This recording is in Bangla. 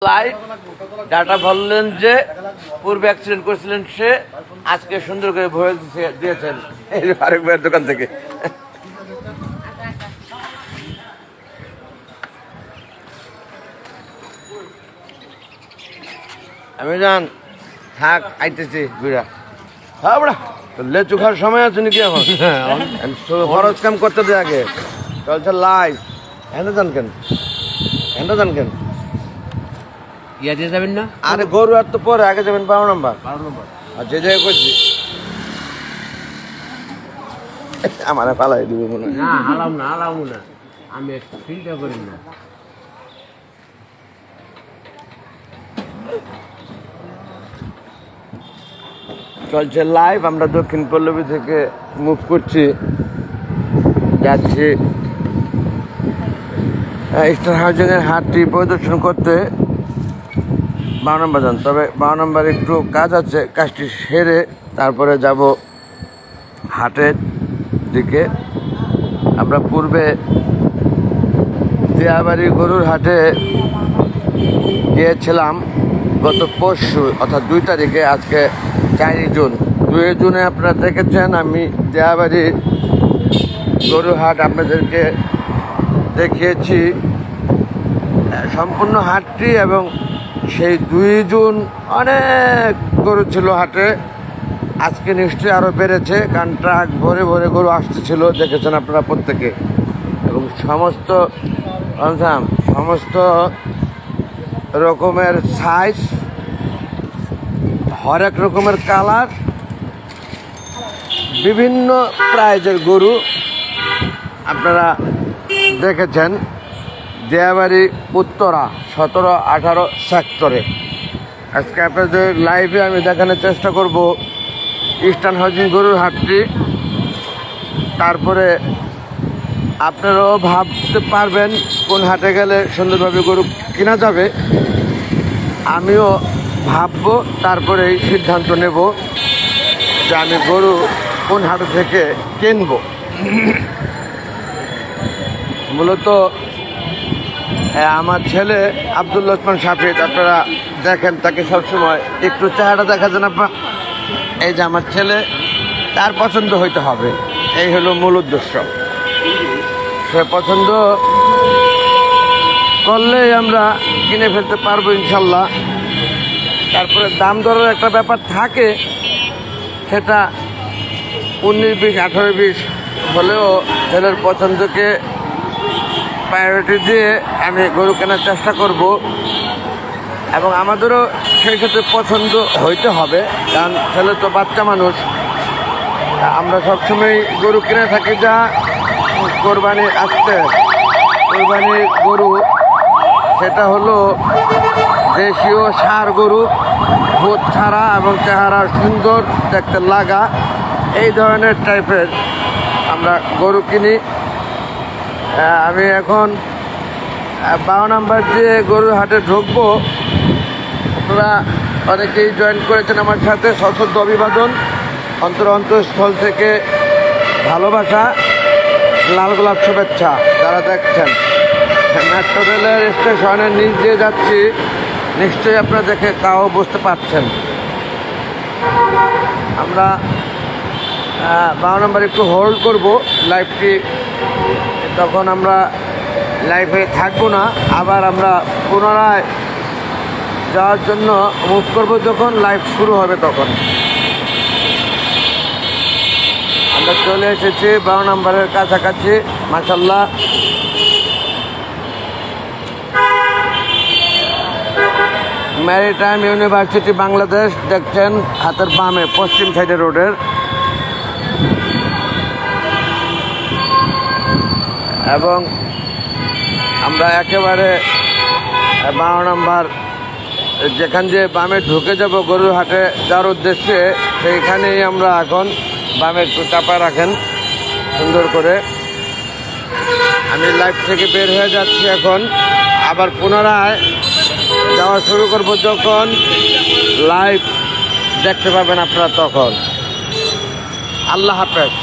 লাইভ ডাটা বললেন যে পূর্বে অ্যাক্সিডেন্ট করেছিলেন সে আজকে সুন্দর করে ভরে দিয়েছেন এই ফারুক ভাইয়ের দোকান থেকে। আমি জান থাক আইতেছি বুড়া হ্যাঁ বুড়া লেচু খাওয়ার সময় আছে নাকি এখন? খরচ কাম করতে দে আগে চলছে লাইভ। হেন জান কেন ইয়া দিয়ে যাবেন না? আরে গরু আর তো পরে আগে যাবেন 12 নম্বর আর যে জায়গায় করছি আমার পালাই দিব মনে হয়। না হালাম না আমি একটু চিন্তা করি না। চলছে লাইভ। আমরা দক্ষিণ পল্লবী থেকে মুভ করছি, যাচ্ছি স্টার হাউজিং এর হাটটি পরিদর্শন করতে 12 নম্বর যান। তবে 12 নম্বর একটু কাজ আছে, কাজটি সেরে তারপরে যাব হাটের দিকে। আমরা পূর্বে দিয়াবাড়ি গরুর হাটে গিয়েছিলাম গত পরশু অর্থাৎ 2 তারিখে, আজকে 4 জুন। 2 জুনে আপনারা দেখেছেন আমি দিয়াবাড়ির গরুর হাট আপনাদেরকে দেখিয়েছি সম্পূর্ণ হাটটি, এবং সেই 2 জুন অনেক গরু ছিল হাটে। আজকে নিশ্চয়ই আরও বেড়েছে, কারণ ট্রাক ভরে ভরে গরু আসতেছিল, দেখেছেন আপনারা প্রত্যেকে। এবং সমস্ত রকমের সাইজ, হরেক রকমের কালার, বিভিন্ন প্রাইজের গরু আপনারা দেখেছেন দিয়াবাড়ি উত্তরা 17-18 সেক্টরে। আজকে আপনাদের লাইভে আমি দেখানোর চেষ্টা করব ইস্টার্ন হাউজিং গরুর হাটটি। তারপরে আপনারাও ভাবতে পারবেন কোন হাটে গেলে সুন্দরভাবে গরু কেনা যাবে। আমিও ভাববো, তারপরেই সিদ্ধান্ত নেব যে আমি গরু কোন হাট থেকে কিনব। মূলত আমার ছেলে আব্দুল লক্ষ্মণ শাফিদ, আপনারা দেখেন তাকে সবসময় একটু চেহারা দেখা যান আপনার। এই যে আমার ছেলে, তার পছন্দ হইতে হবে, এই হলো মূল উদ্দেশ্য। সে পছন্দ করলেই আমরা কিনে ফেলতে পারবো ইনশাল্লাহ। তারপরে দাম দরের একটা ব্যাপার থাকে, সেটা 19-20, 18-20 হলেও ছেলের পছন্দকে প্রায়োরিটি দিয়ে আমি গরু কেনার চেষ্টা করব। এবং আমাদেরও সেই ক্ষেত্রে পছন্দ হইতে হবে, কারণ ছেলে তো বাচ্চা মানুষ। আমরা সবসময় গরু কিনে থাকি যা কোরবানি আসতে, কোরবানির গরু সেটা হলো দেশীয় ষাঁড় গরু, ভোট ছাড়া এবং চেহারা সুন্দর দেখতে লাগা, এই ধরনের টাইপের আমরা গরু কিনি। আমি এখন 12 নম্বর দিয়ে গরুর হাটে ঢুকবো। আপনারা অনেকেই জয়েন করেছেন আমার সাথে, সশ্রদ্ধ অভিবাদন, অন্তরস্থল থেকে ভালোবাসা, লাল গোলাপ শুভেচ্ছা। যারা দেখছেন মেট্রো রেলের স্টেশনের নিচ দিয়ে যাচ্ছি, নিশ্চয়ই আপনারা দেখে তাও বুঝতে পারছেন। আমরা 12 নম্বর একটু হোল্ড করব লাইভটি, তখন আমরা লাইভে থাকবো না, আবার আমরা পুনরায় যাওয়ার জন্য মুভ করব যখন লাইভ শুরু হবে তখন। আমরা চলে এসেছি 12 নম্বরের কাছাকাছি। মাশাআল্লাহ, ম্যারিটাইম ইউনিভার্সিটি বাংলাদেশ দেখছেন হাতের বামে পশ্চিম সাইডে রোডের। এবং আমরা একেবারে 12 নম্বর যেখান দিয়ে বামে ঢুকে যাব গরুর হাটে যাওয়ার উদ্দেশ্যে, সেইখানেই আমরা এখন বামে একটু চাপা রাখেন সুন্দর করে। আমি লাইভ থেকে বের হয়ে যাচ্ছি এখন, আবার পুনরায় যাওয়া শুরু করব যখন লাইভ দেখতে পাবেন আপনারা তখন। আল্লাহ হাফেজ।